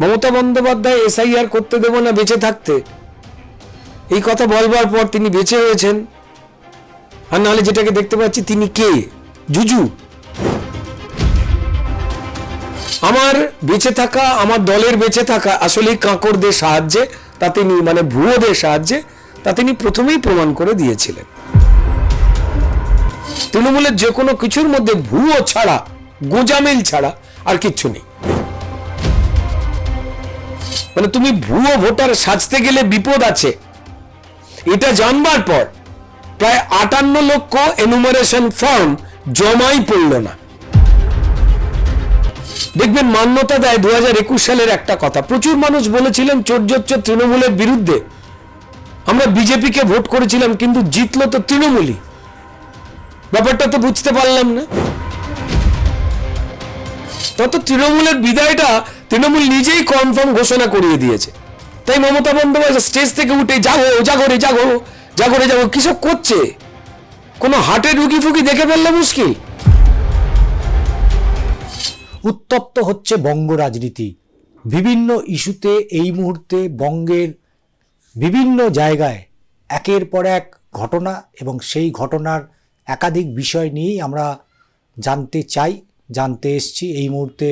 Mamata Bandyopadhyay SIR করতে দেব না বেঁচে থাকতে, এই কথা বলবার পর তিনি বেঁচে হয়েছেন। আর নাহলে যেটাকে দেখতে পাচ্ছি, তিনি কে? জুজু। আমার বেঁচে থাকা, আমার দলের বেঁচে থাকা আসলে কাঁকড়দের সাহায্যে, তা তিনি মানে ভুয়োদের সাহায্যে, তা তিনি প্রথমেই প্রমাণ করে দিয়েছিলেন। তৃণমূলের যে কোনো কিছুর মধ্যে ভুয়ো ছাড়া, গোজামিল ছাড়া আর কিচ্ছু নেই। মানে তুমি ভুয়ো ভোটার সাজতে গেলে বিপদ আছে, এটা জানবার পর প্রায় 58 লক্ষ এনুমারেশন ফর্ম জমাই পড়ল না। দেখবেন মান্যতা দেয় 2021 সালের একটা কথা, প্রচুর মানুষ বলেছিলেন চোরজোচ্চর তৃণমূলের বিরুদ্ধে, আমরা বিজেপিকে ভোট করেছিলাম কিন্তু জিতলো তো তৃণমূলই। ব্যাপারটা তো বুঝতে পারলাম না। তত তৃণমূলের বিদায়টা তৃণমূল নিজেই কনফার্ম ঘোষণা করিয়ে দিয়েছে। তাই মমতা বন্দ্যোপাধ্যায় স্টেজ থেকে উঠে জাগো জাগো রে জাগো, জাগো রে জাগো কিসব করছে? কোনো হাটে রুগী ফুকি দেখে ফেললে মুশকিল। উত্তপ্ত হচ্ছে বঙ্গ রাজনীতি। বিভিন্ন ইস্যুতে এই মুহূর্তে বঙ্গের বিভিন্ন জায়গায় একের পর এক ঘটনা, এবং সেই ঘটনার একাধিক বিষয় নিয়েই আমরা জানতে এসছি এই মুহূর্তে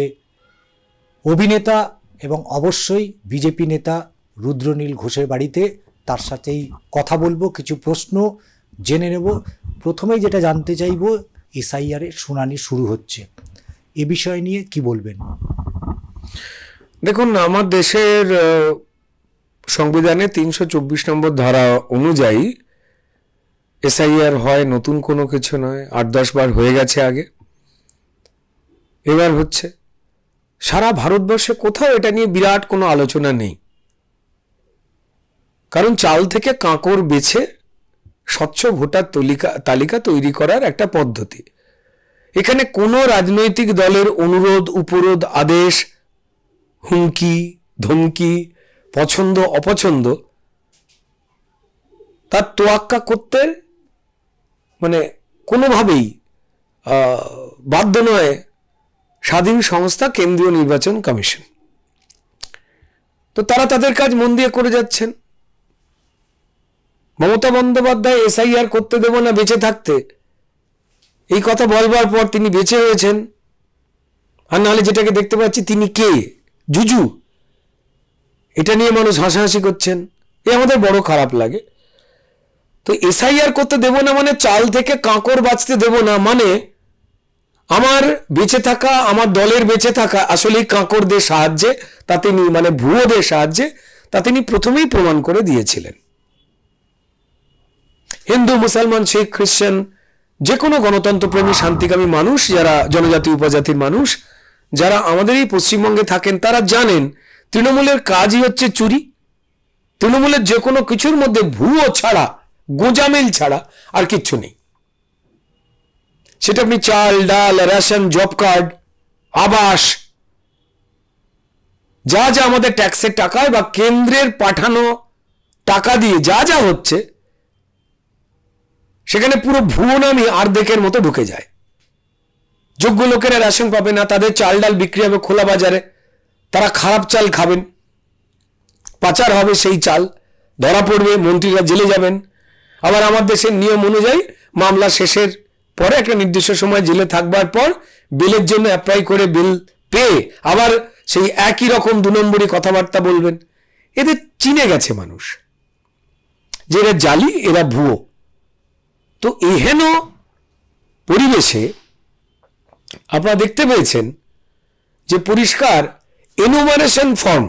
অভিনেতা এবং অবশ্যই বিজেপি নেতা রুদ্রনীল ঘোষের বাড়িতে। তার সাথেই কথা বলবো, কিছু প্রশ্ন জেনে নেব। প্রথমেই যেটা জানতে চাইব, এসআইআরের শুনানি শুরু হচ্ছে, এ বিষয় নিয়ে কি বলবেন? দেখুন, আমার দেশের সংবিধানে 324 নম্বর ধারা অনুযায়ী এসআইআর হয়, নতুন কোনো কিছু নয়। 8-10 বার হয়ে গেছে আগে, এবার হচ্ছে। সারা ভারতবর্ষে কোথাও এটা নিয়ে বিরাট কোনো আলোচনা নেই, কারণ চাল থেকে কাঁকড় বেছে স্বচ্ছ ভোটার তালিকা তৈরি করার একটা পদ্ধতি। এখানে কোনো রাজনৈতিক দলের অনুরোধ, উপরোধ, আদেশ, হুমকি, ধমকি, পছন্দ অপছন্দ তার তোয়াক্কা করতে মানে কোনোভাবেই বাধ্য নয় স্বাধীন সংস্থা কেন্দ্রীয় নির্বাচন কমিশন। তো তারা তাদের কাজ মন দিয়ে করে যাচ্ছেন। মমতা বন্দ্যোপাধ্যায় এসআইআর করতে দেব না বেঁচে থাকতে, এই কথা বলবার পর তিনি বেঁচে হয়েছেন। আর নাহলে যেটাকে দেখতে পাচ্ছি, তিনি কে? জুজু। এটা নিয়ে মানুষ হাসাহাসি করছেন, এ আমাদের বড় খারাপ লাগে। তো এসআইআর করতে দেব না মানে চাল থেকে কাঁকড় বাঁচতে দেব না, মানে আমার বেঁচে থাকা, আমার দলের বেঁচে থাকা আসলে কাঁকড়দের সাহায্যে, তা তিনি মানে ভুয়োদের সাহায্যে, তা তিনি প্রথমেই প্রমাণ করে দিয়েছিলেন। হিন্দু, মুসলমান, শিখ, খ্রিস্টান, যে কোনো গণতন্ত্রপ্রেমী শান্তিকামী মানুষ, যারা জনজাতি উপজাতির মানুষ, যারা আমাদের এই পশ্চিমবঙ্গে থাকেন, তারা জানেন তৃণমূলের কাজই হচ্ছে চুরি। তৃণমূলের যে কোনো কিছুর মধ্যে ভুয়ো ছাড়া, গোজামিল ছাড়া আর কিচ্ছু নেই। সেটা আপনি চাল, ডাল, রেশন, জব কার্ড, আবাস, যা যা আমাদের ট্যাক্সের টাকায় বা কেন্দ্রের পাঠানো টাকা দিয়ে যা যা হচ্ছে, সেখানে পুরো ভুয়ো নামই আর্ধেকের মতো ঢুকে যায়। যোগ্য লোকেরা রেশন পাবে না, তাদের চাল ডাল বিক্রি হবে খোলা বাজারে, তারা খারাপ চাল খাবেন, পাচার হবে সেই চাল, ধরা পড়বে, মন্ত্রীরা জেলে যাবেন। আবার আমার দেশের নিয়ম অনুযায়ী মামলা শেষের পরে একটা নির্দিষ্ট সময় জেলে থাকবার পর বেলের জন্য অ্যাপ্লাই করে বেল পেয়ে আবার সেই একই রকম 2 নম্বরই কথাবার্তা বলবেন। এদের চিনে গেছে মানুষ যে এরা জালি, এরা ভুয়ো। তো এহেন পরিবেশে আপনারা দেখতে পেয়েছেন যে পরিষ্কার এনুমারেশন ফর্ম,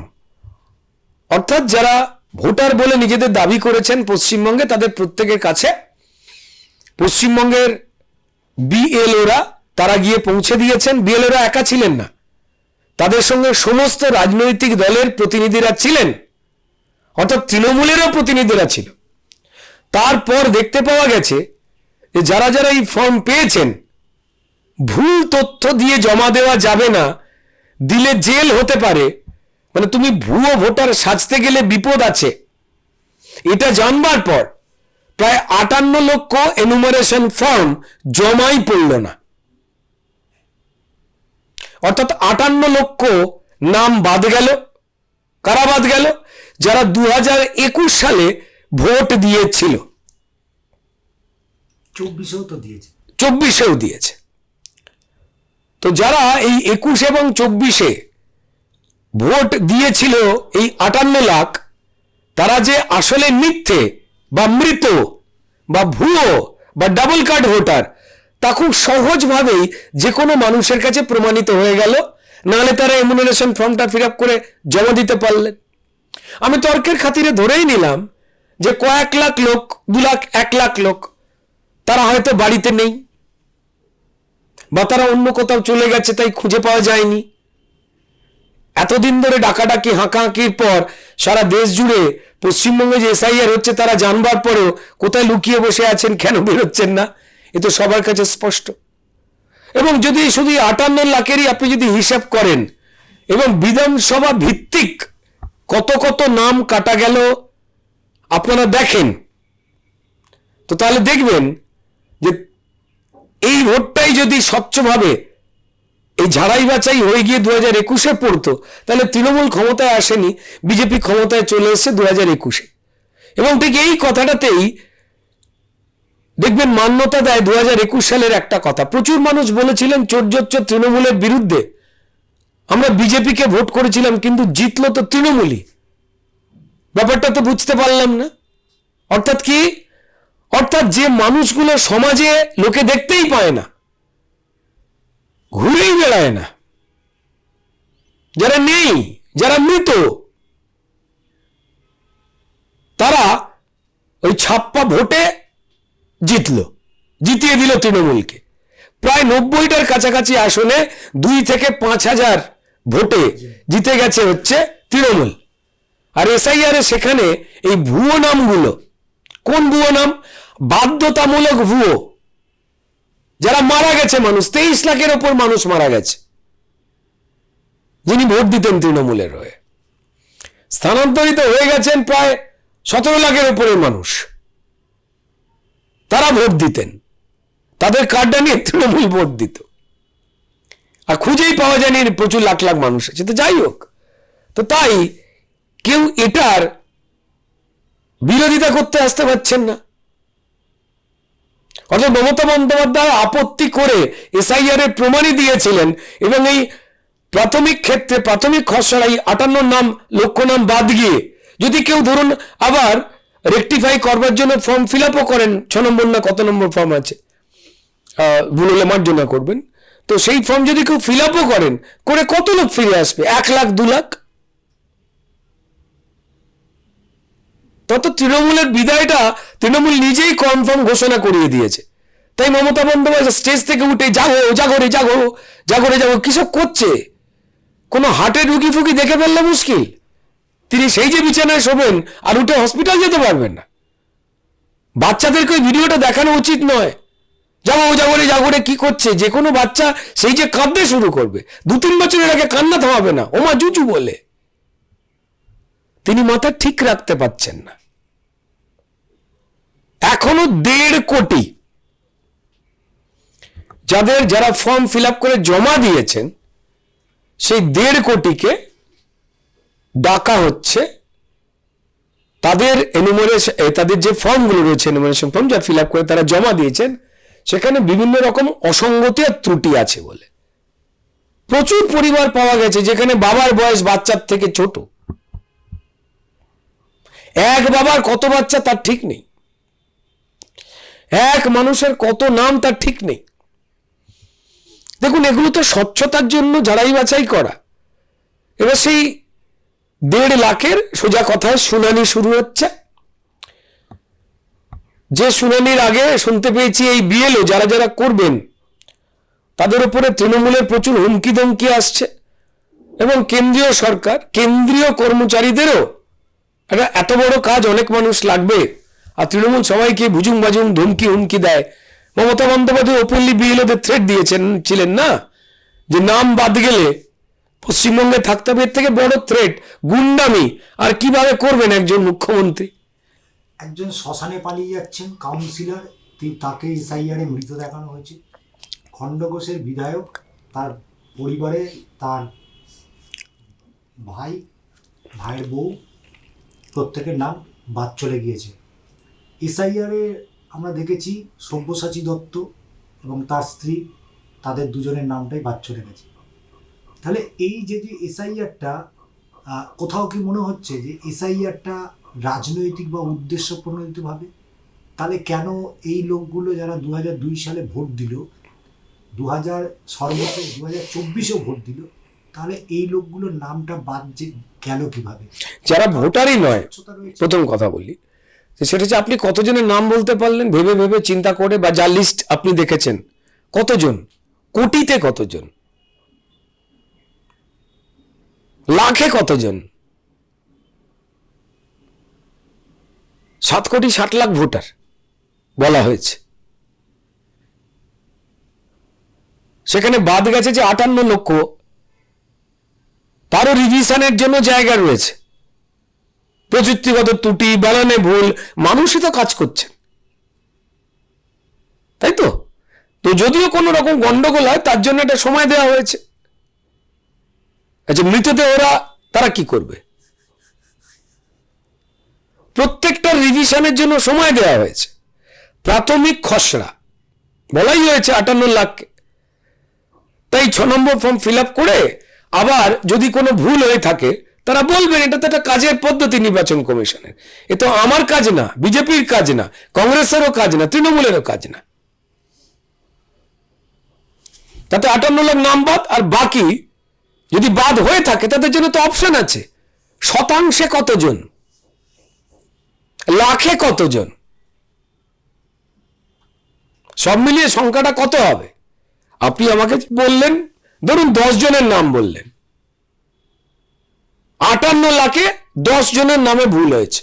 অর্থাৎ যারা ভোটার বলে নিজেদের দাবি করেছেন পশ্চিমবঙ্গে, তাদের প্রত্যেকের কাছে পশ্চিমবঙ্গের বিএলওরা তারা গিয়ে পৌঁছে দিয়েছেন। বিএলওরা একা ছিলেন না, তাদের সঙ্গে সমস্ত রাজনৈতিক দলের প্রতিনিধিরা ছিলেন, অর্থাৎ তৃণমূলেরও প্রতিনিধিরা ছিল। তারপর দেখতে পাওয়া গেছে যে যারা যারা এই ফর্ম পেয়েছেন, ভুল তথ্য দিয়ে জমা দেওয়া যাবে না, দিলে জেল হতে পারে, মানে তুমি ভুয়ো ভোটার সাজতে গেলে বিপদ আছে, এটা জানবার পর প্রায় 58 লক্ষ এনুমারেশন ফর্ম জমাই পড়ল না। অর্থাৎ 58 লক্ষ নাম বাদ গেল, কারা বাদ গেল? যারা 2021 সালে ভোট দিয়েছিল, 24-এও তো দিয়েছে, 24-এও দিয়েছে। তো যারা এই 21 এবং 24-এ ভোট দিয়েছিল, এই 58 লাখ, তারা যে আসলে মিথ্যে বা মৃত বা ভুয়ো বা ডাবল কার্ড ভোটার, তা খুব সহজভাবেই যে কোনো মানুষের কাছে প্রমাণিত হয়ে গেল। নাহলে তারা এমুনারেশন ফর্মটা ফিল আপ করে জমা দিতে পারলেন। আমি তর্কের খাতিরে ধরেই নিলাম যে কয়েক লাখ লোক, 2 লাখ, 1 লাখ লোক, তারা হয়তো বাড়িতে নেই বা তারা অন্য কোথাও চলে গেছে, তাই খুঁজে পাওয়া যায়নি। এতদিন ধরে ডাকাডাকি হাঁকাহাঁকির পর সারা দেশ জুড়ে পশ্চিমবঙ্গে যে এসআইআর হচ্ছে, তারা জানবার পরেও কোথায় লুকিয়ে বসে আছেন, কেন বেরোচ্ছেন না, এ তো সবার কাছে স্পষ্ট। এবং যদি শুধু 58 লাখেরই আপনি যদি হিসাব করেন এবং বিধানসভা ভিত্তিক কত কত নাম কাটা গেল আপনারা দেখেন, তো তাহলে দেখবেন যে এই ভোটটাই যদি স্বচ্ছভাবে এই ঝাড়াই বাছাই হয়ে গিয়ে 2021-এ পড়তো, তাহলে তৃণমূল ক্ষমতায় আসেনি, বিজেপি ক্ষমতায় চলে এসেছে 2021-এ। এবং ঠিক এই কথাটাতেই দেখবেন মান্যতা দেয় 2021 সালের একটা কথা। প্রচুর মানুষ বলেছিলেন চোরজোচ্চ তৃণমূলের বিরুদ্ধে, আমরা বিজেপিকে ভোট করেছিলাম কিন্তু জিতলো তো তৃণমূলই। ব্যাপারটা তো বুঝতে পারলাম না। অর্থাৎ কি? অর্থাৎ যে মানুষগুলো সমাজে লোকে দেখতেই পায় না, ঘুরেই বেড়ায় না, যারা নেই, যারা মৃত, তারা ওই ছাপ্পা ভোটে জিতিয়ে দিল তৃণমূলকে। প্রায় 90টার কাছাকাছি আসনে 2 থেকে 5,000 ভোটে জিতে গেছে হচ্ছে তৃণমূল। আর এসআইআর সেখানে এই ভুয়ো নামগুলো, কোন ভুয়ো নাম? বাধ্যতামূলক ভুয়ো। যারা মারা গেছে মানুষ, 23 লাখের ওপর মানুষ মারা গেছে যিনি ভোট দিতেন তৃণমূলের হয়ে। স্থানান্তরিত হয়ে গেছেন প্রায় 17 লাখের উপরে মানুষ, তারা ভোট দিতেন, তাদের কার্ডটা নিয়ে তৃণমূল ভোট দিত। আর খুঁজেই পাওয়া যায়নি প্রচুর লাখ লাখ মানুষ আছে। তো যাই হোক, তো তাই কেউ এটার বিরোধিতা করতে আসতে পারছেন না। অর্থাৎ মমতা বন্দ্যোপাধ্যায় আপত্তি করে এসআইআর এর প্রমাণই দিয়েছিলেন এবং এই প্রাথমিক ক্ষেত্রে প্রাথমিক খসড়াই 58 নাম, লক্ষ নাম বাদ গিয়ে যদি কেউ ধরুন আবার রেকটিফাই করবার জন্য ফর্ম ফিল আপও করেন, 6 নম্বর না কত নম্বর ফর্ম আছে, ভুল হলে মার্জনা করবেন, তো সেই ফর্ম যদি কেউ ফিল আপও করেন, করে কত লোক ফিরে আসবে? 1 লাখ, 2 লাখ। তত তৃণমূলের বিদায়টা তৃণমূল নিজেই কনফার্ম ঘোষণা করিয়ে দিয়েছে। তাই মমতা বন্দ্যোপাধ্যায় স্টেজ থেকে উঠে জাগো জাগরে জাগো জাগরে জাগো কিসব করছে? কোনো হার্টের রুগী ফুকি দেখে ফেললে মুশকিল। তিনি সেই যে বিছানায় শোবেন আর উঠে হসপিটাল যেতে পারবেন না। বাচ্চাদেরকে ওই ভিডিওটা দেখানো উচিত নয়। জাগো জাগরে জাগরে কি করছে? যে কোনো বাচ্চা সেই যে কাঁদতে শুরু করবে, 2-3 বছরের আগে কান্না থামাবে না, ওমা জুজু বলে। তিনি মাথা ঠিক রাখতে পারছেন না। এখনো 1.5 কোটি যারা ফর্ম ফিল আপ করে জমা দিয়েছেন, সেই 1.5 কোটিকে ডাকা হচ্ছে। তাদের এনুমারেশন, তাদের যে ফর্মগুলো রয়েছে, এনুমারেশন ফর্ম যা ফিল আপ করে তারা জমা দিয়েছেন, সেখানে বিভিন্ন রকম অসঙ্গতি আর ত্রুটি আছে বলে প্রচুর পরিবার পাওয়া গেছে যেখানে বাবার বয়স বাচ্চার থেকে ছোট। এক বাবার কত বাচ্চা তার ঠিক নেই, এক মানুষের কত নাম তার ঠিক নেই। দেখুন, এগুলো তো স্বচ্ছতার জন্য ঝাড়াই বাছাই করা। এবার সেই 1.5 লাখের সোজা কথায় শুনানি শুরু হচ্ছে। যে শুনানির আগে শুনতে পেয়েছি এই বিএলও যারা যারা করবেন তাদের উপরে তৃণমূলের প্রচুর হুমকি ধমকি আসছে এবং কেন্দ্রীয় সরকার, কেন্দ্রীয় কর্মচারীদেরও একটা এত বড় কাজ, অনেক মানুষ লাগবে, আর তৃণমূল সবাইকে ভুজুং বাজুং ধমকি হুমকি দেয়। মমতা বন্দ্যোপাধ্যায় ওপেনলি বিএলওদের থ্রেট ছিলেন না, যে নাম বাদ গেলে পশ্চিমবঙ্গে থাকতে হবে। এর থেকে বড় থ্রেট, গুন্ডামি আর কিভাবে করবেন একজন মুখ্যমন্ত্রী? একজন শ্মশানে পালিয়ে যাচ্ছেন কাউন্সিলর, তাকে এসআইআরে মৃত দেখানো হয়েছে। খণ্ডঘোষের বিধায়ক, তার পরিবারে তার ভাই ভাইয়ের বউ প্রত্যেকের নাম বাদ চলে গিয়েছে। এসআইআরে আমরা দেখেছি সব্যসাচী দত্ত এবং তার স্ত্রী, তাদের দুজনের নামটাই বাদ চলে গেছে। তাহলে এই যে এসআইআরটা, কোথাও কি মনে হচ্ছে যে এসআইআরটা রাজনৈতিক বা উদ্দেশ্য প্রণোদিতভাবে? তাহলে কেন এই লোকগুলো যারা 2002 সালে ভোট দিল, সর্বোচ্চ 2024-এও ভোট দিল, তাহলে এই লোকগুলোর নামটা বাদ যে গেল কিভাবে? যারা ভোটারই নয়, প্রথম কথা বলি যে সেটা হচ্ছে আপনি কতজনের নাম বলতে পারলেন ভেবে ভেবে চিন্তা করে, বা যার লিস্ট আপনি দেখেছেন কতজন, কোটিতে কতজন, লাখে কতজন? 7,60,00,000 ভোটার বলা হয়েছে, সেখানে বাদ গেছে যে 58 লক্ষ, তারও রিভিশনের জন্য জায়গা রয়েছে। প্রযুক্তিগত ত্রুটি, বানানে ভুল, মানুষই তো কাজ করছে, তাই তো? তো যদিও কোনো রকম গন্ডগোল হয় তার জন্য একটা সময় দেওয়া হয়েছে। আচ্ছা, মৃতদেহরা তারা কি করবে? প্রত্যেকটা রিভিশনের জন্য সময় দেওয়া হয়েছে। প্রাথমিক খসড়া বলাই হয়েছে 58 লাখকে, তাই 6 নম্বর ফর্ম ফিল আপ করে আবার যদি কোনো ভুল হয়ে থাকে তারা বলবেন। এটা তো একটা কাজের পদ্ধতি নির্বাচন কমিশনের। এ তো আমার কাজ না, বিজেপির কাজ না, কংগ্রেসেরও কাজ না, তৃণমূলেরও কাজ না। তাতে 58 লাখ নাম বাদ, আর বাকি যদি বাদ হয়ে থাকে তাদের জন্য তো অপশন আছে। শতাংশে কতজন, লাখে কতজন, সব মিলিয়ে সংখ্যাটা কত হবে? আপনি আমাকে বললেন, ধরুন 10 জনের নাম বললেন, 58 লাখে 10 জনের নামে ভুল হয়েছে,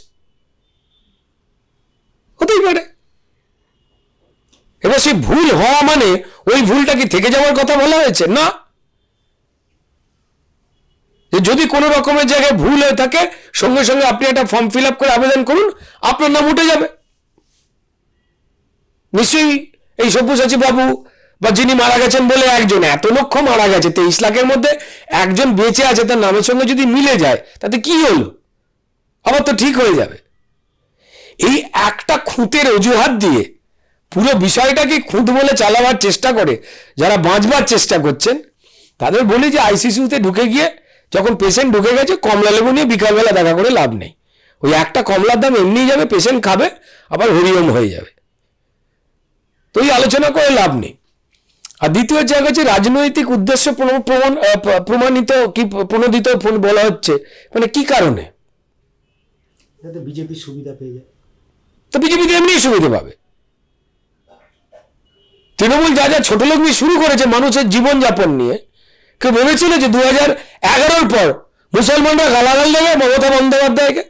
হতেই পারে। এবার সেই ভুল হওয়া মানে ওই ভুলটা কি থেকে যাওয়ার কথা বলা হয়েছে? না, যদি কোনো রকমের জায়গায় ভুল হয়ে থাকে সঙ্গে সঙ্গে আপনি একটা ফর্ম ফিল আপ করে আবেদন করুন, আপনার নাম উঠে যাবে। নিশ্চয়ই এই সব্যসাচী বাবু বা যিনি মারা গেছেন বলে একজন, এত লক্ষ মারা গেছে, 23 লাখের মধ্যে একজন বেঁচে আছে, তার নামের সঙ্গে যদি মিলে যায় তাতে কি হলো? আবার তো ঠিক হয়ে যাবে। এই একটা খুঁতের অজুহাত দিয়ে পুরো বিষয়টাকে খুঁত বলে চালাবার চেষ্টা করে যারা বাঁচবার চেষ্টা করছেন, তাদের বলি যে আইসিসিউতে ঢুকে গিয়ে যখন পেশেন্ট ঢুকে গেছে, কমলা লেবু নিয়ে বিকালবেলা দেখা করে লাভ নেই। ওই একটা কমলার দাম এমনি যাবে, পেশেন্ট খাবে, আবার হরিওম হয়ে যাবে। তো এই আলোচনা করে লাভ নেই। আর দ্বিতীয় জায়গা হচ্ছে রাজনৈতিক উদ্দেশ্য প্রমাণিত কি প্রণোদিত বলা হচ্ছে, মানে কি কারণে? যাতে বিজেপি সুবিধা পেয়ে যায়। তো বিজেপি এমনি সুবিধা পাবে। তৃণমূল যা যা ছোট লোকমি শুরু করেছে মানুষের জীবনযাপন নিয়ে, কেউ ভেবেছিল যে 2011-র পর মুসলমানরা গালাগাল দেবে মমতা বন্দ্যোপাধ্যায়কে?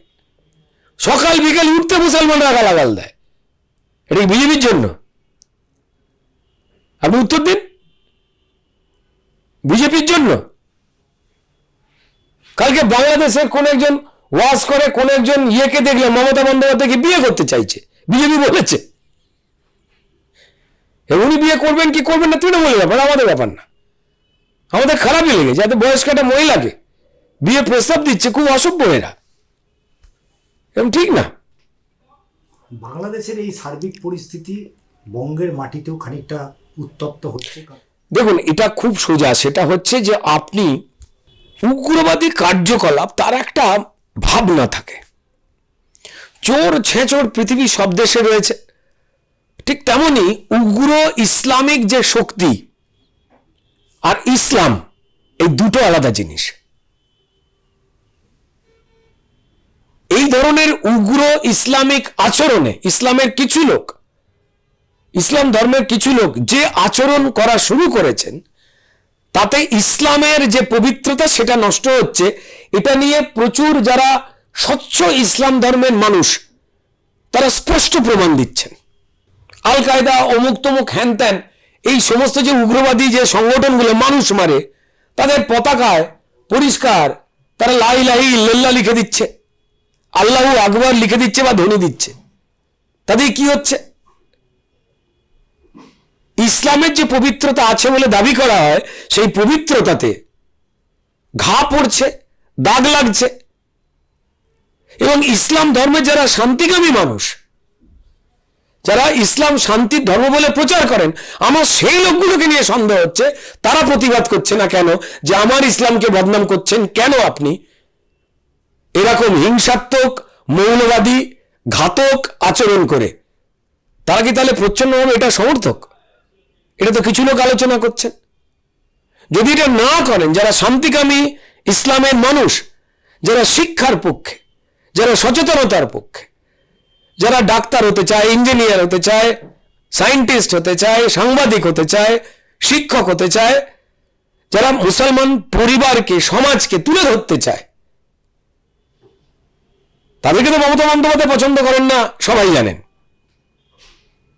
সকাল বিকেল উঠতে মুসলমানরা গালাগাল দেয়, এটা বিজেপির জন্য? আপনি উত্তর দিন। বিজেপির জন্য? কালকে বাংলাদেশের কোন একজন ওয়াজ করে কোন একজন ইয়েকে দেখলে মমতা বন্দ্যোপাধ্যায়কে বিয়ে করতে চাইছে, বিজেপি বলেছে। উনি বিয়ে করবেন কি করবেন না তৃণমূলের ব্যাপার, আমাদের ব্যাপার না। আমাদের খারাপই লেগেছে, এত বয়স্ক একটা মহিলাকে বিয়ে প্রস্তাব দিচ্ছে, খুব অসভ্য এরা, এরকম ঠিক না। বাংলাদেশের এই সার্বিক পরিস্থিতি বঙ্গের মাটিতেও খানিকটা উত্তপ্ত হচ্ছে। দেখুন, এটা খুব সোজা। সেটা হচ্ছে যে আপনি উগ্রবাদী কার্যকলাপ তার একটা ভাবনা থাকে। চোর ছেঁচোর পৃথিবী সব দেশে রয়েছে, ঠিক তেমনি উগ্র ইসলামিক যে শক্তি আর ইসলাম, এই দুটো আলাদা জিনিস। এই ধরনের উগ্র ইসলামিক আচরণে ইসলামের কিছু লোক, ইসলাম ধর্মের কিছু লোক যে আচরণ করা শুরু করেছেন, তাতে ইসলামের যে পবিত্রতা সেটা নষ্ট হচ্ছে। এটা নিয়ে প্রচুর যারা স্বচ্ছ ইসলাম ধর্মের মানুষ তারা স্পষ্ট প্রমাণ দিচ্ছেন। আল কায়দা, অমুক তমুক হ্যান ত্যান, এই সমস্ত যে উগ্রবাদী যে সংগঠনগুলো মানুষ মারে, তাদের পতাকায় পরিষ্কার তারা লা ইলাহা ইল্লাল্লাহ লিখে দিচ্ছে, আল্লাহু আকবার লিখে দিচ্ছে বা ধ্বনি দিচ্ছে। তাদের কি হচ্ছে? ইসলামের যে পবিত্রতা আছে বলে দাবি করা হয়, সেই পবিত্রতাতে ঘা পড়ছে, দাগ লাগছে। এবং ইসলাম ধর্মের যারা শান্তিকামী মানুষ, যারা ইসলাম শান্তির ধর্ম বলে প্রচার করেন, আমার সেই লোকগুলোকে নিয়ে সন্দেহ হচ্ছে তারা প্রতিবাদ করছে না কেন, যে আমার ইসলামকে বদনাম করছেন কেন আপনি এরকম হিংসাত্মক, মৌলবাদী, ঘাতক আচরণ করে। তারা কি তাহলে প্রচ্ছন্নভাবে এটা সমর্থক? এটা তো কিছু লোক আলোচনা করছেন। যদি এটা না করেন, যারা শান্তিকামী ইসলামের মানুষ, যারা শিক্ষার পক্ষে, যারা সচেতনতার পক্ষে, যারা ডাক্তার হতে চায়, ইঞ্জিনিয়ার হতে চায়, সায়েন্টিস্ট হতে চায়, সাংবাদিক হতে চায়, শিক্ষক হতে চায়, যারা মুসলমান পরিবারকে, সমাজকে তুলে ধরতে চায়, তাদেরকে তো মমতা বন্দ্যোপাধ্যায় পছন্দ করেন না, সবাই জানেন।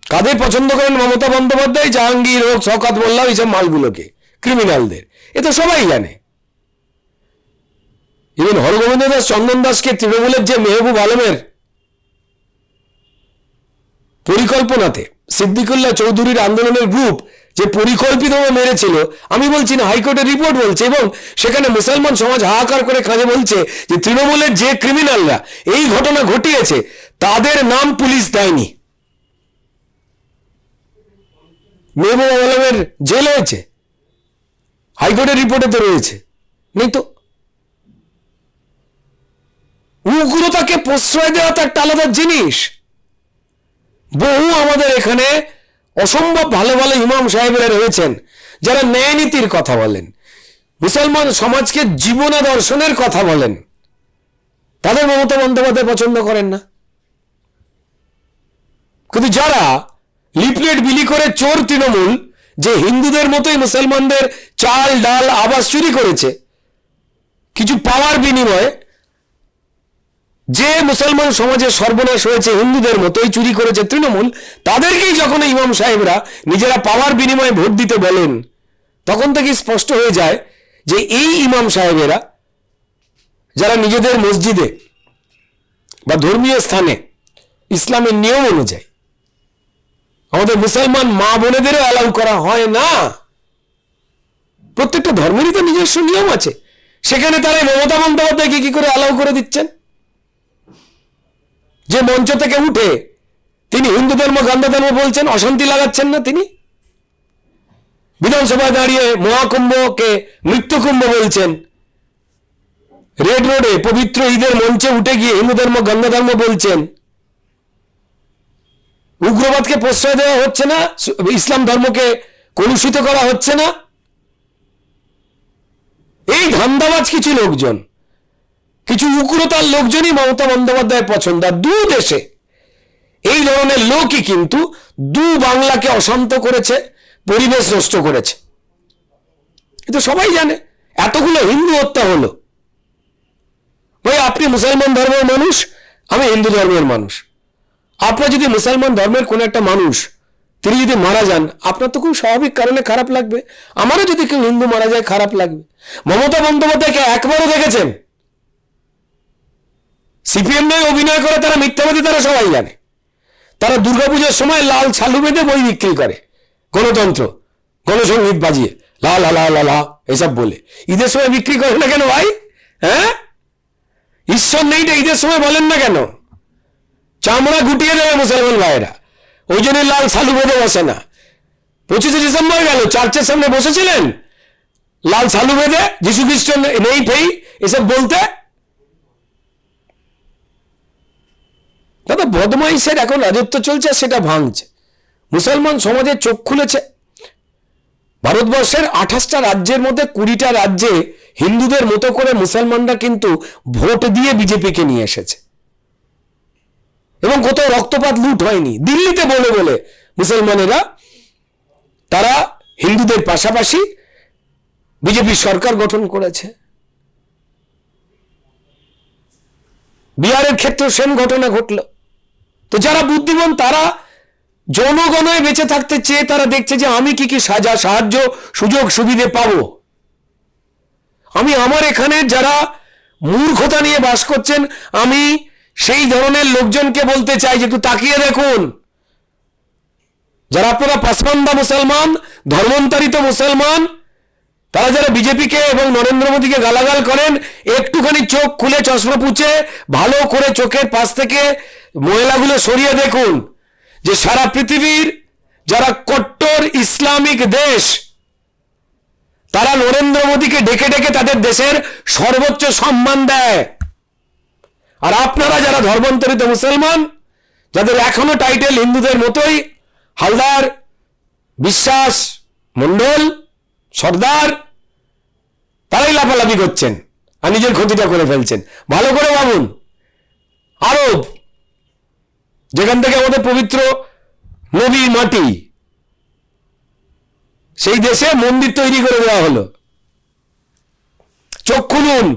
কাদের পছন্দ করেন মমতা বন্দ্যোপাধ্যায়? জাহাঙ্গীর হোক, শওকত মোল্লা, এইসব মালগুলোকে, ক্রিমিনালদের, এ তো সবাই জানে। ইভেন হরগোবিন্দ দাস, চন্দন দাসকে তৃণমূলের যে মেহবুব আলমের পরিকল্পনাতে সিদ্দিকুল্লাহ চৌধুরীর আন্দোলনের গ্রুপ যে পরিকল্পিতভাবে মেরেছিল, আমি বলছি না, হাইকোর্টের রিপোর্ট বলছে, এবং সেখানে মুসলমান সমাজ হাহাকার করে কাজে বলছে যে তৃণমূলের যে ক্রিমিনালরা এই ঘটনা ঘটিয়েছে তাদের নাম পুলিশ দেয়নি। মেহবুব আলমের জেল হয়েছে, হাইকোর্টের রিপোর্টে তো রয়েছে, নেই তো। উগ্রতাকে প্রশ্রয় দেওয়া তো একটা আলাদা জিনিস। বহু আমাদের এখানে অসম্ভব ভালো ভালো ইমাম সাহেবেরা রয়েছেন যারা ন্যায় নীতির কথা বলেন, মুসলমান সমাজকে জীবন দর্শনের কথা বলেন, তাদের মমতা বন্দ্যোপাধ্যায় পছন্দ করেন না। কিন্তু যারা লিফলেট বিলি করে চোর তৃণমূল, যে হিন্দুদের মতোই মুসলমানদের চাল ডাল আবাস চুরি করেছে কিছু পাওয়ার বিনিময়ে, যে মুসলমান সমাজের সর্বনাশ হয়েছে হিন্দুদের মতোই চুরি করেছে তৃণমূল, তাদেরকেই যখন ইমাম সাহেবরা নিজেরা পাওয়ার বিনিময়ে ভোট দিতে বলেন, তখন থেকে স্পষ্ট হয়ে যায় যে এই ইমাম সাহেবেরা, যারা নিজেদের মসজিদে বা ধর্মীয় স্থানে ইসলামের নিয়ম অনুযায়ী আমাদের মুসলমান মা বোনেদেরও অ্যালাউ করা হয় না। প্রত্যেকটা ধর্মেরই তো নিজস্ব নিয়ম আছে, সেখানে তারা মমতা বন্দ্যোপাধ্যায়কে কি করে অ্যালাউ করে দিচ্ছেন? যে মঞ্চ থেকে উঠে তিনি হিন্দু ধর্ম, গান্ধা ধর্ম বলছেন, অশান্তি লাগাচ্ছেন না তিনি? বিধানসভায় দাঁড়িয়ে মহাকুম্ভকে মৃত্যুকুম্ভ বলছেন, রেড রোডে পবিত্র ঈদের মঞ্চে উঠে গিয়ে হিন্দু ধর্ম, গান্ধা ধর্ম বলছেন। উগ্রবাদকে প্রশ্রয় দেওয়া হচ্ছে না, ইসলাম ধর্মকে কলুষিত করা হচ্ছে না। এই ধান্দাবাজ কিছু লোকজন, কিছু উগ্রতার লোকজনই মমতা বন্দ্যোপাধ্যায়ের পছন্দ। আর দু দেশে এই ধরনের লোকই কিন্তু দু বাংলাকে অশান্ত করেছে, পরিবেশ নষ্ট করেছে। কিন্তু সবাই জানে, এতগুলো হিন্দু হত্যা হলো। ভাই, আপনি মুসলমান ধর্মের মানুষ, আমি হিন্দু ধর্মের মানুষ। আপনার যদি মুসলমান ধর্মের কোন একটা মানুষ তিনি যদি মারা যান, আপনার তো খুব স্বাভাবিক কারণে খারাপ লাগবে। আমারও যদি কেউ হিন্দু মারা যায় খারাপ লাগবে। মমতা বন্দ্যোপাধ্যায়কে একবারও দেখেছেন সিপিএম নয় অভিনয় করে? তারা মিথ্যাবাদী, তারা সবাই জানে। তারা দুর্গাপুজোর সময় লাল ছালু বেঁধে বই বিক্রি করে, গণতন্ত্র, গণসঙ্গীত বাজিয়ে লা লা লা লা লা এসব বলে। ঈদের সময় বিক্রি করে না কেন ভাই? হ্যাঁ, ঈশ্বর নেইটা ঈদের সময় বলেন না কেন? চামড়া গুটিয়ে দেবে মুসলমান ভাইয়েরা, ওই জন্য লাল ছালু বেঁধে বসে না। 25শে ডিসেম্বর গেল, চার্চের সামনে বসেছিলেন লাল ছালু বেঁধে, যীশু খ্রিস্ট নেই ফেই এসব বলতে। দাদা, বদমাইশের এখন রাজত্ব চলছে, সেটা ভাঙছে। মুসলমান সমাজের চোখ খুলেছে। ভারতবর্ষের 28টা রাজ্যের মধ্যে 20টা রাজ্যে হিন্দুদের মতো করে মুসলমানরা কিন্তু ভোট দিয়ে বিজেপিকে নিয়ে এসেছে, এবং কোথাও রক্তপাত লুট হয়নি। দিল্লিতে বলে বলে মুসলমানেরা তারা হিন্দুদের পাশাপাশি বিজেপি সরকার গঠন করেছে। বিহারের ক্ষেত্রে সেম ঘটনা ঘটল। তো যারা বুদ্ধিমান, তারা জনগণে বেঁচে থাকতে চেয়ে তারা দেখছে যে আমি কি কি সাহায্য সুযোগ সুবিধে পাবো। আমি আমার এখানে যারা মূর্খতা নিয়ে বাস করছেন, আমি সেই ধরনের লোকজনকে বলতে চাই যে একটু তাকিয়ে দেখুন। যারা আপনারা পাসমান্দা মুসলমান, ধর্মান্তরিত মুসলমান, তারা যারা বিজেপিকে এবং নরেন্দ্র মোদীকে গালাগাল করেন, একটুখানি চোখ খুলে চশমা পুছে ভালো করে চোখের পাশ থেকে ময়লাগুলো সরিয়ে দেখুন যে সারা পৃথিবীর যারা কট্টর ইসলামিক দেশ, তারা নরেন্দ্র মোদীকে ডেকে ডেকে তাদের দেশের সর্বোচ্চ সম্মান দেয়। আর আপনারা যারা ধর্মান্তরিত মুসলমান, যাদের এখনো টাইটেল হিন্দুদের মতোই হালদার, বিশ্বাস, মন্ডল, সর্দার, তারাই লাফালাফি করছেন আর নিজের ক্ষতিটা করে ফেলছেন। ভালো করে ভাবুন, আরব, যেখান থেকে আমাদের পবিত্র নবীর মাটি, সেই দেশে মন্দির তৈরি করে দেওয়া হলো। চোখ খুলুন।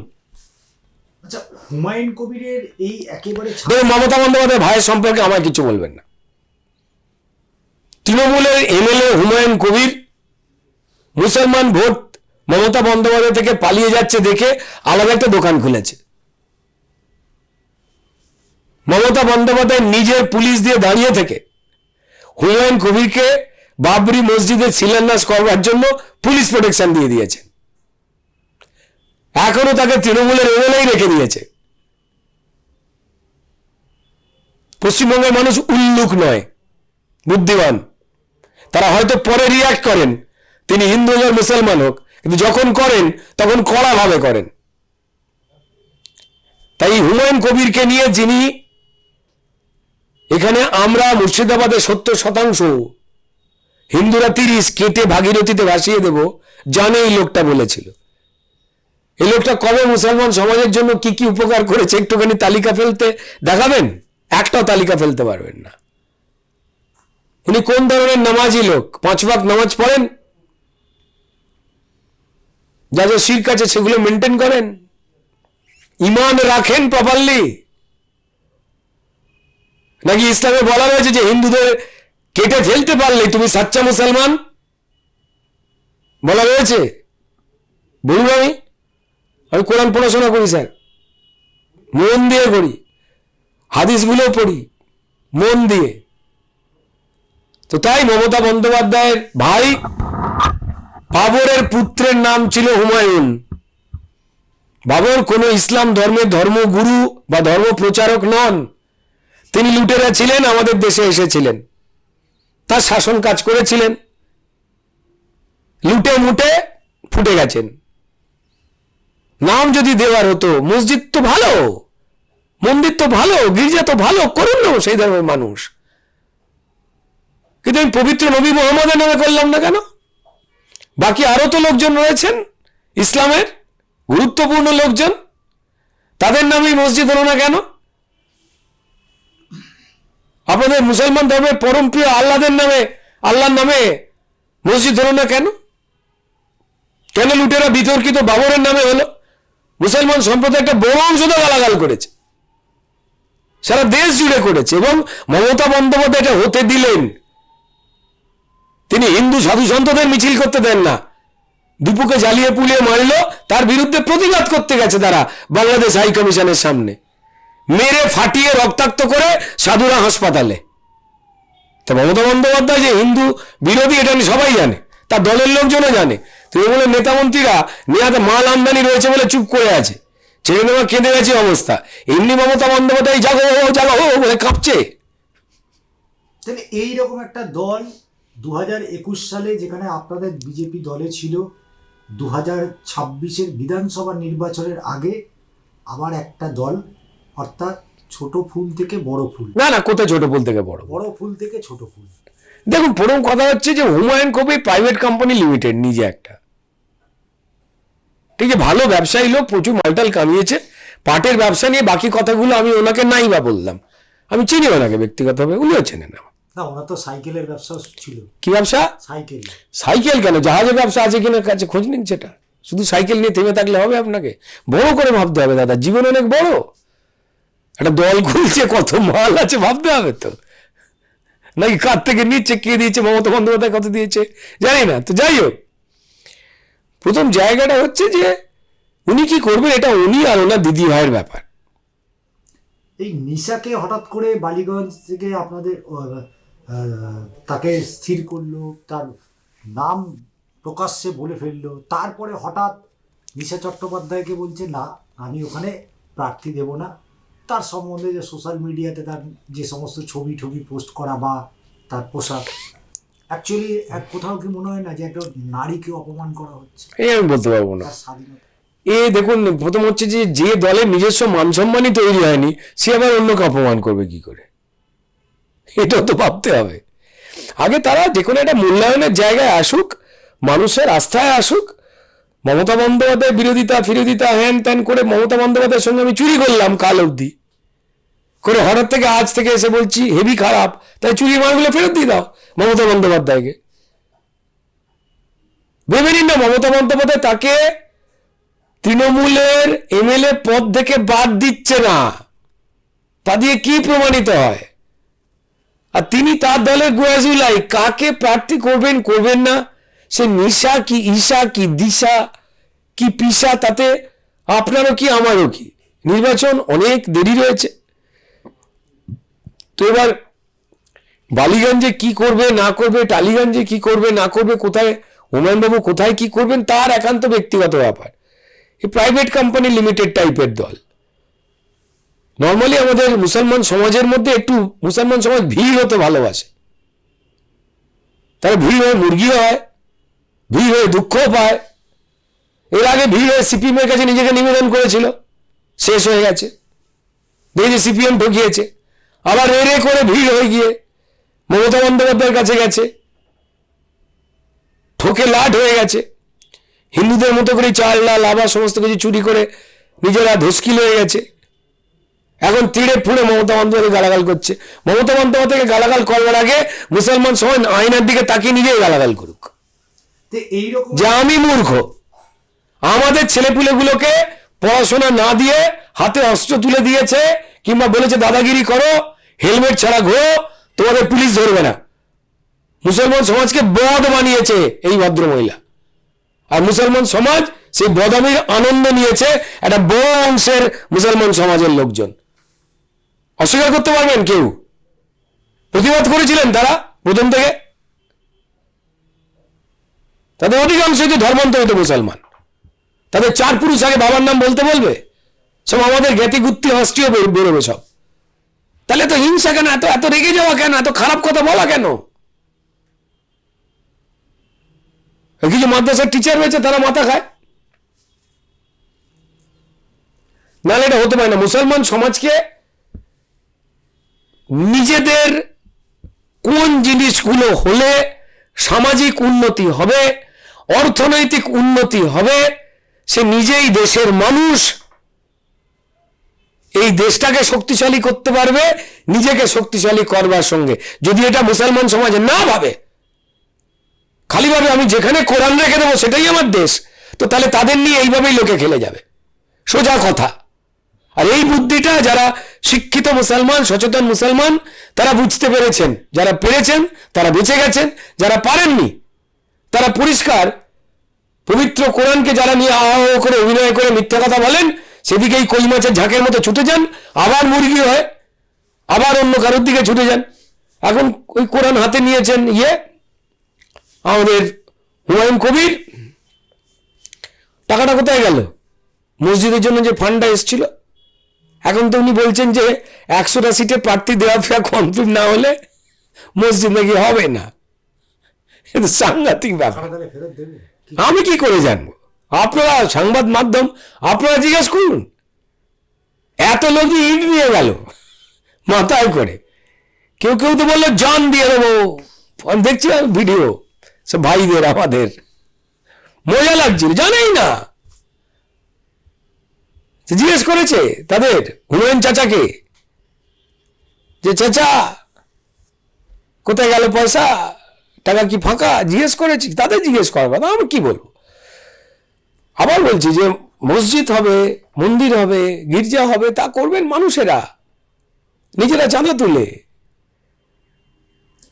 আচ্ছা, হুমায়ুন কবিরের এই একেবারে দেখুন, মমতা বন্দ্যোপাধ্যায় ভাইয়ের সম্পর্কে আমায় কিছু বলবেন না। তৃণমূলের এমএলএ হুমায়ুন কবির মুসলমান ভোট মমতা বন্দ্যোপাধ্যায় থেকে পালিয়ে যাচ্ছে দেখে আলাদা একটা দোকান খুলেছে। মমতা বন্দ্যোপাধ্যায় নিজের পুলিশ দিয়ে দাঁড়িয়ে থেকে হুমায়ুন কবিরকে বাবরি মসজিদের শিলান্যাস করবার জন্য পুলিশ প্রোটেকশন দিয়ে দিয়েছেন। এখনো তাকে তৃণমূলের এমএলএই রেখে দিয়েছে। পশ্চিমবঙ্গের মানুষ উল্লুক নয়, বুদ্ধিমান। তারা হয়তো পরে রিয়াক্ট করেন তিনি হিন্দু হোক মুসলমান হোক, কিন্তু যখন করেন তখন কড়াভাবে করেন। তাই হুমায়ুন কবিরকে নিয়ে, যিনি এখানে আমরা মুর্শিদাবাদে 70%, হিন্দুরা 30, কেটে ভাগীরথীতে ভাসিয়ে দেব, জানে এই লোকটা বলেছিল। এই লোকটা কবে মুসলমান সমাজের জন্য কি কি উপকার করেছে একটুখানি তালিকা ফেলতে দেখাবেন? একটাও তালিকা ফেলতে পারবেন না। উনি কোন ধরনের নামাজি লোক? 5 ওয়াক্ত নামাজ পড়েন, যা যা শিরক আছে সেগুলো মেনটেন করেন, ইমান রাখেন প্রপারলি, নাকি ইসলামে বলা রয়েছে যে হিন্দুদের কেটে ফেলতে পারলে তুমি সাচ্চা মুসলমান? বলা রয়েছে? বলুন। আমি কোরআন পড়াশোনা করি স্যার, মন দিয়ে করি, হাদিসগুলো পড়ি মন দিয়ে। তো তাই মমতা বন্দ্যোপাধ্যায়ের ভাই বাবরের পুত্রের নাম ছিল হুমায়ুন। বাবর কোনো ইসলাম ধর্মের ধর্মগুরু বা ধর্ম প্রচারক নন। তিনি লুটেরা ছিলেন, আমাদের দেশে এসেছিলেন, তার শাসন কাজ করেছিলেন, লুটে মুটে ফুটে গেছেন। নাম যদি দেওয়ার হতো, মসজিদ তো ভালো, মন্দির তো ভালো, গির্জা তো ভালো, করুন না সেই ধর্মের মানুষ। কিন্তু আমি পবিত্র নবী মোহাম্মদের নামে করলাম না কেন? বাকি আরো তো লোকজন রয়েছেন ইসলামের গুরুত্বপূর্ণ লোকজন, তাদের নামেই মসজিদ হলো না কেন? আপনাদের মুসলমান ধর্মের পরম প্রিয় আল্লাহর নামে মসজিদ হলো না কেন? কেন লুটেরা বিতর্কিত বাবরের নামে হলো? মুসলমান সম্প্রদায় একটা বড় অংশ তো গালাগাল করেছে, সারা দেশ জুড়ে করেছে, এবং মমতা বন্দ্যোপাধ্যায় এটা হতে দিলেন। তিনি হিন্দু সাধু সন্তদের মিছিল করতে দেন না, দুপুকে জ্বালিয়ে পুড়িয়ে মারলো, তার বিরুদ্ধে প্রতিবাদ করতে গেছে তারা বাংলাদেশ হাই কমিশনের সামনে, মেরে ফাটিয়ে রক্তাক্ত করে সাধুরা হাসপাতালে। তা মমতা বন্দ্যোপাধ্যায় যে হিন্দু বিরোধী এটা সবাই জানে, তার দলের লোকজনও জানে। তৃণমূলের নেতামন্ত্রীরা নেহাতে মাল আমদানি রয়েছে বলে চুপ করে আছে, ছেড়ে দেওয়া কেঁদে গেছে অবস্থা। এমনি মমতা বন্দ্যোপাধ্যায় জাগো জাগো বলে কাঁপছে। তাহলে এইরকম একটা দল 2021 সালে, যেখানে আপনাদের বিজেপি দলে ছিল, 2026-এর বিধানসভা নির্বাচনের আগে আবার একটা দল, অর্থাৎ ছোট ফুল থেকে বড় ফুল। না, কোথায় ছোট ফুল থেকে বড়? বড় ফুল থেকে ছোট ফুল। দেখুন, প্রথম কথা হচ্ছে যে Humayun Kabir private company limited, নিজে একটা, ঠিক আছে, ভালো ব্যবসায়ী লোক, প্রচুর মালটাল কামিয়েছে পাটের ব্যবসা নিয়ে। বাকি কথাগুলো আমি ওনাকে নাই বা বললাম, আমি চিনি ওনাকে ব্যক্তিগতভাবে, উনিও চেনেন না। ওনার তো সাইকেলের ব্যবসা ছিল। কি ব্যবসা? সাইকেল কেন, জাহাজের ব্যবসা আছে কিনা কাছে খোঁজ নিন সেটা। শুধু সাইকেল নিয়ে থেমে থাকলে হবে? আপনাকে বড় করে ভাবতে হবে দাদা, জীবন অনেক বড়। একটা দল খুলছে, কত মাল আছে ভাবতে হবে তো, নাকি কার থেকে নিচ্ছে, কে দিয়েছে, মমতা বন্দ্যোপাধ্যায় কত দিয়েছে জানি না। তো যাই হোক, প্রথম জায়গাটা হচ্ছে যে উনি কি করবেন এটা উনি আর ওনার দিদি ভাইয়ের ব্যাপার। এই নিশাকে হঠাৎ করে বালিগঞ্জ থেকে আপনাদের তাকে স্থির করলো, তার নাম প্রকাশ্যে বলে ফেললো, তারপরে হঠাৎ নিশা চট্টোপাধ্যায়কে বলছে না আমি ওখানে প্রার্থী দেব না। তার সম্বন্ধে যে সোশ্যাল মিডিয়াতে তার যে সমস্ত ছবি পোস্ট করা বা তার পোশাক, অ্যাকচুয়ালি কোথাও কি মনে হয় না যে একটা নারীকে অপমান করা হচ্ছে এই আমি বলতে পারবো না। তার স্বাধীনতা? দেখুন, প্রথম হচ্ছে যে দলের নিজস্ব মান সম্মানই তৈরি হয়নি, সে আবার অন্যকে অপমান করবে কি করে, এটাও তো ভাবতে হবে। আগে তারা যে কোনো একটা মূল্যায়নের জায়গায় আসুক, মানুষের আস্থায় আসুক। মমতা বন্দ্যোপাধ্যায় বিরোধিতা হ্যান ত্যান করে মমতা বন্দ্যোপাধ্যায়ের সঙ্গে আমি চুরি করলাম কাল অবধি করে, হঠাৎ থেকে আজ থেকে এসে বলছি হেভি খারাপ, তাই চুরি মালগুলো ফেরত দিয়ে দাও মমতা বন্দ্যোপাধ্যায়কে। ভেবে নিন না, মমতা বন্দ্যোপাধ্যায় তাকে তৃণমূলের এমএলএ পদ থেকে বাদ দিচ্ছে না, তা দিয়ে কি প্রমাণিত হয়? আর তিনি তার দলের গোয়াজুলাই কাকে প্রার্থী করবেন না, সে নিশা কি ঈশা কি দিশা কি পিসা, তাতে আপনারও কি আমারও কি, নির্বাচন অনেক দেরি রয়েছে। তো এবার বালিগঞ্জে কি করবে না করবে, টালিগঞ্জে কি করবে না করবে, কোথায় হুমায়ুনবাবু কোথায় কি করবেন তার একান্ত ব্যক্তিগত ব্যাপার। এই প্রাইভেট কোম্পানি লিমিটেড টাইপের দল। নর্মালি আমাদের মুসলমান সমাজের মধ্যে একটু মুসলমান সমাজ ভিড় হতে ভালোবাসে, তারা ভিড় হয়ে মুরগি হয়, ভিড় হয়ে দুঃখ পায়। এর আগে ভিড় হয়ে সিপিএম এর কাছে নিজেকে নিবেদন করেছিল, শেষ হয়ে গেছে, দেখে সিপিএম ঠকিয়েছে। আবার রে করে ভিড় হয়ে গিয়ে মমতা বন্দ্যোপাধ্যায়ের কাছে গেছে, ঠকে লাট হয়ে গেছে। হিন্দুদের মতো করে চাল ডাল আবার সমস্ত কিছু চুরি করে নিজেরা ধস্কিল হয়ে গেছে। এখন তিড়ে ফুড়ে মমতা বন্দ্যোপাধ্যায় গালাগাল করছে। মমতা বন্দ্যোপাধ্যায়কে গালাগাল করবার আগে মুসলমান সমাজ আয়নার দিকে তাকিয়ে নিজেই গালাগাল করুক যে আমি মূর্খ, আমাদের ছেলেপুলেগুলোকে পড়াশোনা না দিয়ে হাতে অস্ত্র তুলে দিয়েছে, কিংবা বলেছে দাদাগিরি করো, হেলমেট ছাড়া ঘোরো, তোমাদের পুলিশ ধরবে না। মুসলমান সমাজকে বদ বানিয়েছে এই ভদ্রমহিলা, আর মুসলমান সমাজ সেই বদামির আনন্দ নিয়েছে একটা বড় অংশের মুসলমান সমাজের লোকজন। অস্বীকার করতে পারবেন কেউ? প্রতিবাদ করেছিলেন তারা প্রথম থেকে, তাদের অধিকাংশই তো ধর্মান্তরিত মুসলমান। তাদের চার পুরুষ আগে বাবার নাম বলতে বলবে? সব আমাদের জ্ঞাতি গুত্তি হস্টিও বেরোবে সব। তাহলে তো হিংসা কেন, এত রেগে যাওয়া কেন, এত খারাপ কথা বলা কেন? কিছু মাদ্রাসার টিচার রয়েছে তারা মাথা খায়, নাহলে এটা হতে পারে না। মুসলমান সমাজকে নিজেদের কোন জিনিসগুলো হলে সামাজিক উন্নতি হবে, অর্থনৈতিক উন্নতি হবে, সে নিজেই দেশের মানুষ, এই দেশটাকে শক্তিশালী করতে পারবে নিজেকে শক্তিশালী করবার সঙ্গে। যদি এটা মুসলমান সমাজ না ভাবে, খালি ভাবে আমি যেখানে কোরআন রেখে দেবো সেটাই আমার দেশ, তো তাহলে তাদের নিয়ে এইভাবেই লোকে খেলে যাবে, সোজা কথা। আর এই বুদ্ধিটা যারা শিক্ষিত মুসলমান, সচেতন মুসলমান, তারা বুঝতে পেরেছেন। যারা পেরেছেন তারা বেঁচে গেছেন, যারা পারেননি তারা পরিষ্কার পবিত্র কোরআনকে যারা নিয়ে আহ করে অভিনয় করে মিথ্যা কথা বলেন, সেদিকেই কই মাছের ঝাঁকের মতো ছুটে যান, আবার মুরগি হয়, আবার অন্য কারোর দিকে ছুটে যান। এখন ওই কোরআন হাতে নিয়েছেন আমাদের হুমায়ুন কবির, টাকাটা কোথায় গেল? মসজিদের জন্য যে ফান্ডটা এসেছিল, এখন তো উনি বলছেন যে 100টা সিটে প্রার্থী দেওয়া ফেরা কনফার্ম না হলে মসজিদ নাকি হবে না। এটা সাংঘাতিক ব্যাপার। আমি কি করে জানবো? আপনারা সংবাদ মাধ্যম, আপনারা জিজ্ঞেস করুন। এত লোক ইট নিয়ে গেল মাথায় করে, কেউ কেউ তো বললো জান দিয়ে দেবো। দেখছি ভিডিও সব ভাইদের, আমাদের মজা লাগছিল, জানেই না। জিজ্ঞেস করেছে তাদের হুমায়ুন চাচাকে যে চাচা কোথায় গেল পয়সা, টাকা কি ফাঁকা? জিজ্ঞেস করেছি, তাদের জিজ্ঞেস করার কথা, আমি কি বলবো? আবার বলছি যে মসজিদ হবে, মন্দির হবে, গির্জা হবে, তা করবেন মানুষেরা নিজেরা চাঁদা তুলে,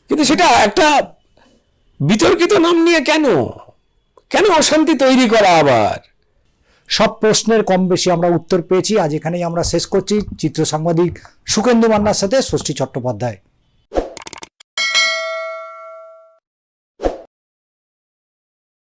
কিন্তু সেটা একটা বিতর্কিত নাম নিয়ে কেন অশান্তি তৈরি করা? আবার সব প্রশ্নের কম বেশি আমরা উত্তর পেয়েছি। আজ এখানেই আমরা শেষ করছি। চিত্র সাংবাদিক সুকেন্দু মান্নার সাথে ষষ্ঠী চট্টোপাধ্যায়।